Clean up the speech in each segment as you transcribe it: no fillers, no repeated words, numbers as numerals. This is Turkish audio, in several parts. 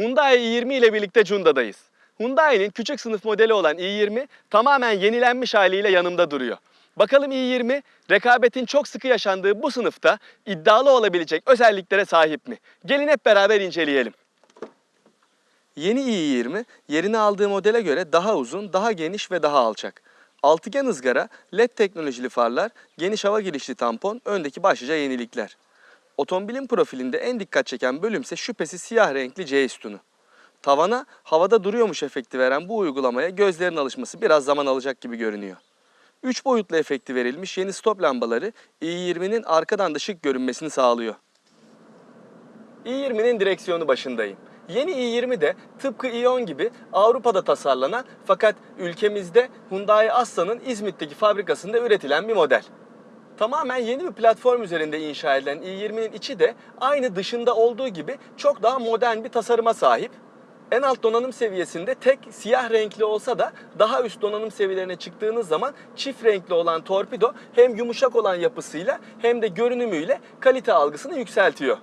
Hyundai i20 ile birlikte Cunda'dayız. Hyundai'nin küçük sınıf modeli olan i20 tamamen yenilenmiş haliyle yanımda duruyor. Bakalım i20 rekabetin çok sıkı yaşandığı bu sınıfta iddialı olabilecek özelliklere sahip mi? Gelin hep beraber inceleyelim. Yeni i20 yerini aldığı modele göre daha uzun, daha geniş ve daha alçak. Altıgen ızgara, LED teknolojili farlar, geniş hava girişli tampon öndeki başlıca yenilikler. Otomobilin profilinde en dikkat çeken bölümse şüphesiz siyah renkli C sütunu. Tavana havada duruyormuş efekti veren bu uygulamaya gözlerin alışması biraz zaman alacak gibi görünüyor. 3 boyutlu efekti verilmiş yeni stop lambaları i20'nin arkadan da şık görünmesini sağlıyor. i20'nin direksiyonu başındayım. Yeni i20 de tıpkı i10 gibi Avrupa'da tasarlanan fakat ülkemizde Hyundai Assa'nın İzmit'teki fabrikasında üretilen bir model. Tamamen yeni bir platform üzerinde inşa edilen i20'nin içi de aynı dışında olduğu gibi çok daha modern bir tasarıma sahip. En alt donanım seviyesinde tek siyah renkli olsa da daha üst donanım seviyelerine çıktığınız zaman çift renkli olan torpido hem yumuşak olan yapısıyla hem de görünümüyle kalite algısını yükseltiyor.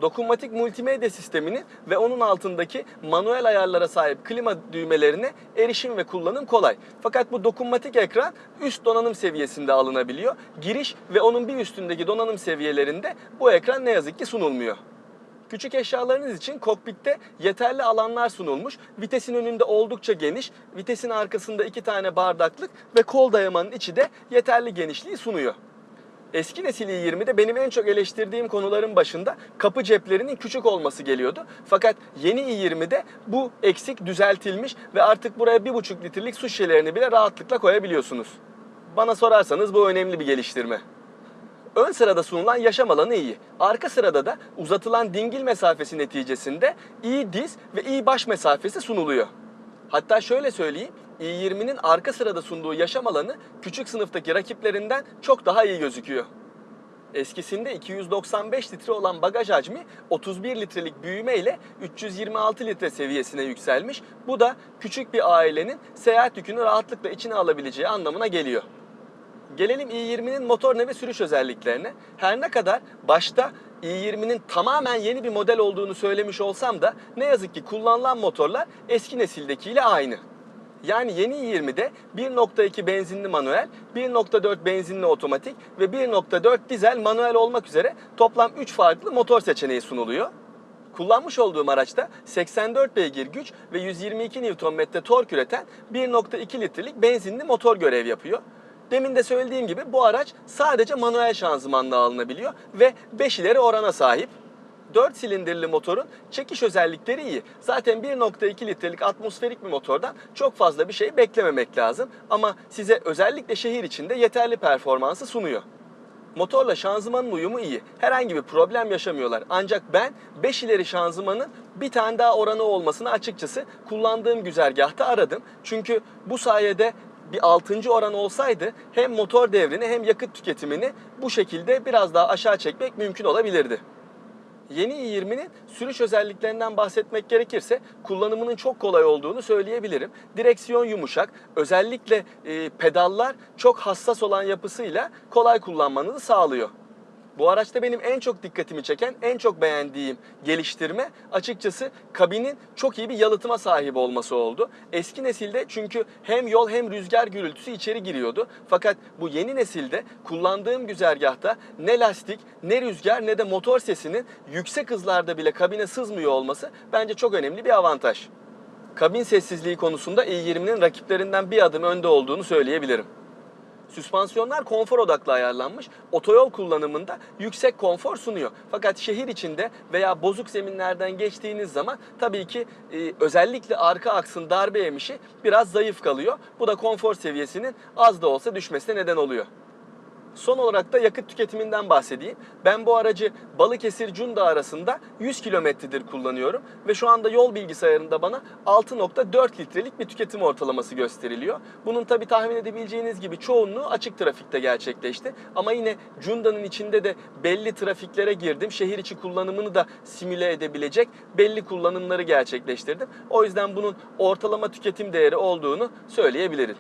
Dokunmatik multimedya sisteminin ve onun altındaki manuel ayarlara sahip klima düğmelerine erişim ve kullanım kolay. Fakat bu dokunmatik ekran üst donanım seviyesinde alınabiliyor. Giriş ve onun bir üstündeki donanım seviyelerinde bu ekran ne yazık ki sunulmuyor. Küçük eşyalarınız için kokpitte yeterli alanlar sunulmuş. Vitesin önünde oldukça geniş, vitesin arkasında 2 tane bardaklık ve kol dayamanın içi de yeterli genişliği sunuyor. Eski nesil i20'de benim en çok eleştirdiğim konuların başında kapı ceplerinin küçük olması geliyordu. Fakat yeni i20'de bu eksik düzeltilmiş ve artık buraya 1,5 litrelik su şişelerini bile rahatlıkla koyabiliyorsunuz. Bana sorarsanız bu önemli bir geliştirme. Ön sırada sunulan yaşam alanı iyi. Arka sırada da uzatılan dingil mesafesi neticesinde iyi diz ve iyi baş mesafesi sunuluyor. Hatta şöyle söyleyeyim, i20'nin arka sırada sunduğu yaşam alanı küçük sınıftaki rakiplerinden çok daha iyi gözüküyor. Eskisinde 295 litre olan bagaj hacmi 31 litrelik büyüme ile 326 litre seviyesine yükselmiş. Bu da küçük bir ailenin seyahat yükünü rahatlıkla içine alabileceği anlamına geliyor. Gelelim i20'nin motor ve sürüş özelliklerine. Her ne kadar başta i20'nin tamamen yeni bir model olduğunu söylemiş olsam da ne yazık ki kullanılan motorlar eski nesildekiyle aynı. Yani yeni i20'de 1.2 benzinli manuel, 1.4 benzinli otomatik ve 1.4 dizel manuel olmak üzere toplam 3 farklı motor seçeneği sunuluyor. Kullanmış olduğum araçta 84 beygir güç ve 122 Nm tork üreten 1.2 litrelik benzinli motor görev yapıyor. Demin de söylediğim gibi bu araç sadece manuel şanzımanla alınabiliyor ve 5 ileri orana sahip. 4 silindirli motorun çekiş özellikleri iyi. Zaten 1.2 litrelik atmosferik bir motordan çok fazla bir şey beklememek lazım. Ama size özellikle şehir içinde yeterli performansı sunuyor. Motorla şanzımanın uyumu iyi. Herhangi bir problem yaşamıyorlar. Ancak ben 5 ileri şanzımanın bir tane daha oranı olmasını açıkçası kullandığım güzergahta aradım. Çünkü bu sayede bir 6. oran olsaydı hem motor devrini hem yakıt tüketimini bu şekilde biraz daha aşağı çekmek mümkün olabilirdi. Yeni i20'nin sürüş özelliklerinden bahsetmek gerekirse kullanımının çok kolay olduğunu söyleyebilirim. Direksiyon yumuşak, özellikle pedallar çok hassas olan yapısıyla kolay kullanmanızı sağlıyor. Bu araçta benim en çok dikkatimi çeken, en çok beğendiğim geliştirme açıkçası kabinin çok iyi bir yalıtıma sahip olması oldu. Eski nesilde çünkü hem yol hem rüzgar gürültüsü içeri giriyordu. Fakat bu yeni nesilde kullandığım güzergahta ne lastik, ne rüzgar ne de motor sesinin yüksek hızlarda bile kabine sızmıyor olması bence çok önemli bir avantaj. Kabin sessizliği konusunda i20'nin rakiplerinden bir adım önde olduğunu söyleyebilirim. Süspansiyonlar konfor odaklı ayarlanmış, otoyol kullanımında yüksek konfor sunuyor. Fakat şehir içinde veya bozuk zeminlerden geçtiğiniz zaman tabii ki özellikle arka aksın darbe yemişi biraz zayıf kalıyor. Bu da konfor seviyesinin az da olsa düşmesine neden oluyor. Son olarak da yakıt tüketiminden bahsedeyim. Ben bu aracı Balıkesir-Cunda arasında 100 kilometredir kullanıyorum ve şu anda yol bilgisayarında bana 6.4 litrelik bir tüketim ortalaması gösteriliyor. Bunun tabii tahmin edebileceğiniz gibi çoğunluğu açık trafikte gerçekleşti. Ama yine Cunda'nın içinde de belli trafiklere girdim. Şehir içi kullanımını da simüle edebilecek belli kullanımları gerçekleştirdim. O yüzden bunun ortalama tüketim değeri olduğunu söyleyebilirim.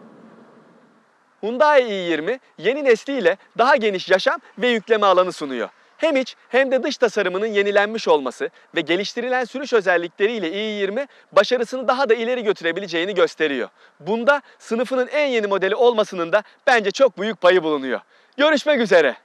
Hyundai i20 yeni nesliyle daha geniş yaşam ve yükleme alanı sunuyor. Hem iç hem de dış tasarımının yenilenmiş olması ve geliştirilen sürüş özellikleriyle i20 başarısını daha da ileri götürebileceğini gösteriyor. Bunda sınıfının en yeni modeli olmasının da bence çok büyük payı bulunuyor. Görüşmek üzere.